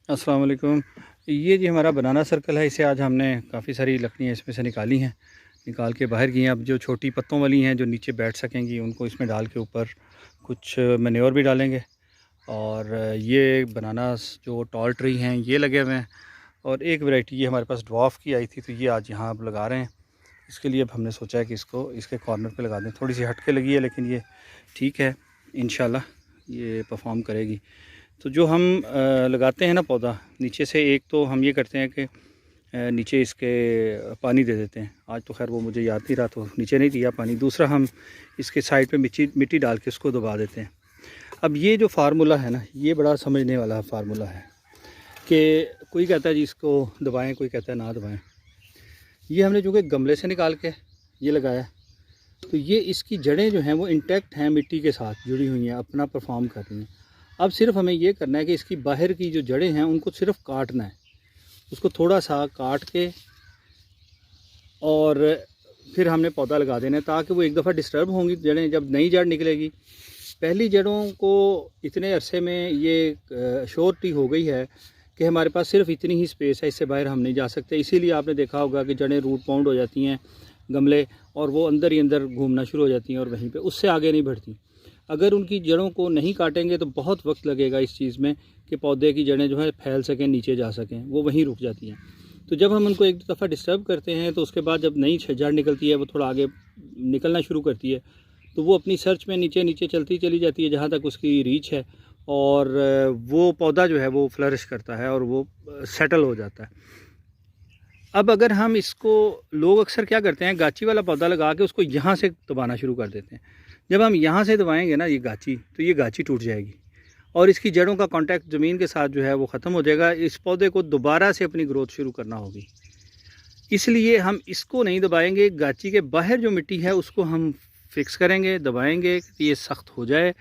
अस्सलाम वालेकुम। ये जी हमारा बनाना सर्कल है। इसे आज हमने काफ़ी सारी लकड़ियाँ इसमें से निकाली हैं, निकाल के बाहर की हैं। अब जो छोटी पत्तों वाली हैं जो नीचे बैठ सकेंगी उनको इसमें डाल के ऊपर कुछ मैन्योर भी डालेंगे। और ये बनानास जो टॉल ट्री हैं ये लगे हुए हैं। और एक वैरायटी ये हमारे पास ड्वार्फ की आई थी, तो ये आज यहाँ अब लगा रहे हैं। इसके लिए अब हमने सोचा है कि इसको इसके कॉर्नर पे लगा दें। थोड़ी सी हट के लगी है लेकिन ये ठीक है, इंशाल्लाह ये परफॉर्म करेगी। तो जो हम लगाते हैं ना पौधा, नीचे से एक तो हम ये करते हैं कि नीचे इसके पानी दे देते हैं। आज तो खैर वो मुझे याद नहीं रहा तो नीचे नहीं दिया पानी। दूसरा हम इसके साइड पे मिट्टी डाल के उसको दबा देते हैं। अब ये जो फार्मूला है ना, ये बड़ा समझने वाला फार्मूला है कि कोई कहता है जी इसको दबाएं, कोई कहता है ना दबाएं। ये हमने चूँकि गमले से निकाल के ये लगाया, तो ये इसकी जड़ें जो हैं वो इंटैक्ट हैं, मिट्टी के साथ जुड़ी हुई हैं, अपना परफॉर्म कर रही हैं। अब सिर्फ हमें ये करना है कि इसकी बाहर की जो जड़ें हैं उनको सिर्फ काटना है। उसको थोड़ा सा काट के और फिर हमने पौधा लगा देना है, ताकि वो एक दफ़ा डिस्टर्ब होंगी जड़ें। जब नई जड़ निकलेगी, पहली जड़ों को इतने अरसे में ये श्योरिटी हो गई है कि हमारे पास सिर्फ इतनी ही स्पेस है, इससे बाहर हम नहीं जा सकते। इसीलिए आपने देखा होगा कि जड़ें रूट पाउंड हो जाती हैं गमले, और वो अंदर ही अंदर घूमना शुरू हो जाती हैं और वहीं पे उससे आगे नहीं बढ़ती। अगर उनकी जड़ों को नहीं काटेंगे तो बहुत वक्त लगेगा इस चीज़ में कि पौधे की जड़ें जो है फैल सकें, नीचे जा सकें, वो वहीं रुक जाती हैं। तो जब हम उनको एक दफ़ा डिस्टर्ब करते हैं तो उसके बाद जब नई जड़ निकलती है, वो थोड़ा आगे निकलना शुरू करती है, तो वो अपनी सर्च में नीचे नीचे चलती चली जाती है जहाँ तक उसकी रीच है, और वो पौधा जो है वो फ्लरिश करता है और वो सेटल हो जाता है। अब अगर हम इसको, लोग अक्सर क्या करते हैं, गाची वाला पौधा लगा के उसको यहाँ से दबाना शुरू कर देते हैं। जब हम यहाँ से दबाएंगे ना ये गाची, तो ये गाची टूट जाएगी और इसकी जड़ों का कांटेक्ट ज़मीन के साथ जो है वो ख़त्म हो जाएगा। इस पौधे को दोबारा से अपनी ग्रोथ शुरू करना होगी। इसलिए हम इसको नहीं दबाएंगे, गाची के बाहर जो मिट्टी है उसको हम फिक्स करेंगे, दबाएंगे कि ये सख्त हो जाए।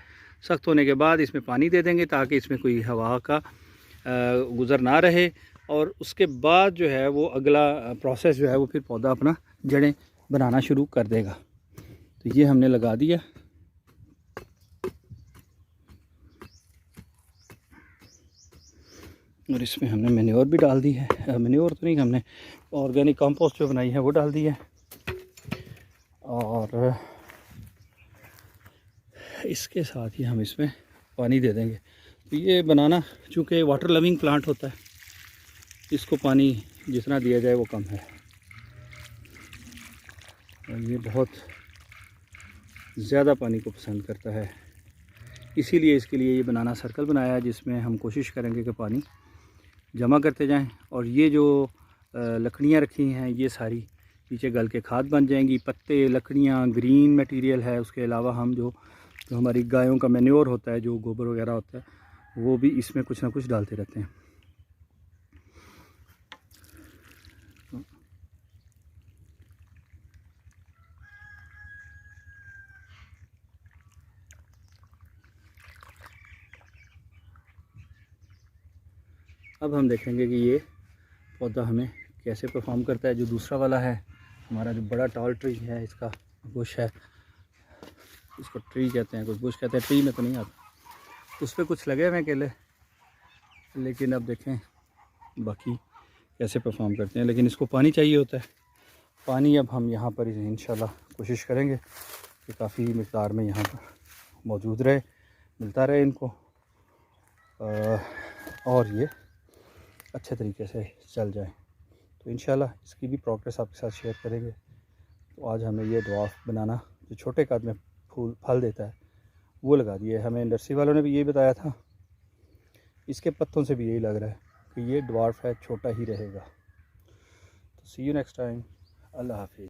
सख्त होने के बाद इसमें पानी दे देंगे ताकि इसमें कोई हवा का गुज़र ना रहे। और उसके बाद जो है वो अगला प्रोसेस जो है वो फिर पौधा अपना जड़ें बनाना शुरू कर देगा। तो ये हमने लगा दिया। और इसमें हमने मैन्योर भी डाल दी है। मैन्योर तो नहीं, हमने ऑर्गेनिक कंपोस्ट जो बनाई है वो डाल दी है। और इसके साथ ही हम इसमें पानी दे देंगे। तो ये बनाना चूँकि वाटर लविंग प्लांट होता है, इसको पानी जितना दिया जाए वो कम है। और ये बहुत ज़्यादा पानी को पसंद करता है, इसीलिए इसके लिए ये बनाना सर्कल बनाया है, जिसमें हम कोशिश करेंगे कि पानी जमा करते जाएं। और ये जो लकड़ियाँ रखी हैं ये सारी नीचे गल के खाद बन जाएंगी। पत्ते, लकड़ियाँ, ग्रीन मटेरियल है। उसके अलावा हम जो हमारी गायों का मैन्योर होता है, जो गोबर वगैरह होता है, वो भी इसमें कुछ ना कुछ डालते रहते हैं। अब हम देखेंगे कि ये पौधा हमें कैसे परफॉर्म करता है। जो दूसरा वाला है हमारा, जो बड़ा टॉल ट्री है, इसका बुश है, इसको ट्री कहते हैं, कुछ बुश कहते हैं, ट्री में तो नहीं आता। उस पर कुछ लगे हुए हैं केले, लेकिन अब देखें बाकी कैसे परफॉर्म करते हैं। लेकिन इसको पानी चाहिए होता है। पानी अब हम यहाँ पर इंशाल्लाह कोशिश करेंगे कि काफ़ी मिक़दार में यहाँ पर मौजूद रहे, मिलता रहे इनको, और ये अच्छे तरीके से चल जाए। तो इंशाल्लाह इसकी भी प्रोग्रेस आपके साथ शेयर करेंगे। तो आज हमें ये ड्वार्फ बनाना, जो छोटे कद में फल देता है, वो लगा दिए। हमें नर्सरी वालों ने भी यही बताया था। इसके पत्तों से भी यही लग रहा है कि ये ड्वार्फ है, छोटा ही रहेगा। तो सी यू नेक्स्ट टाइम। अल्लाह हाफिज़।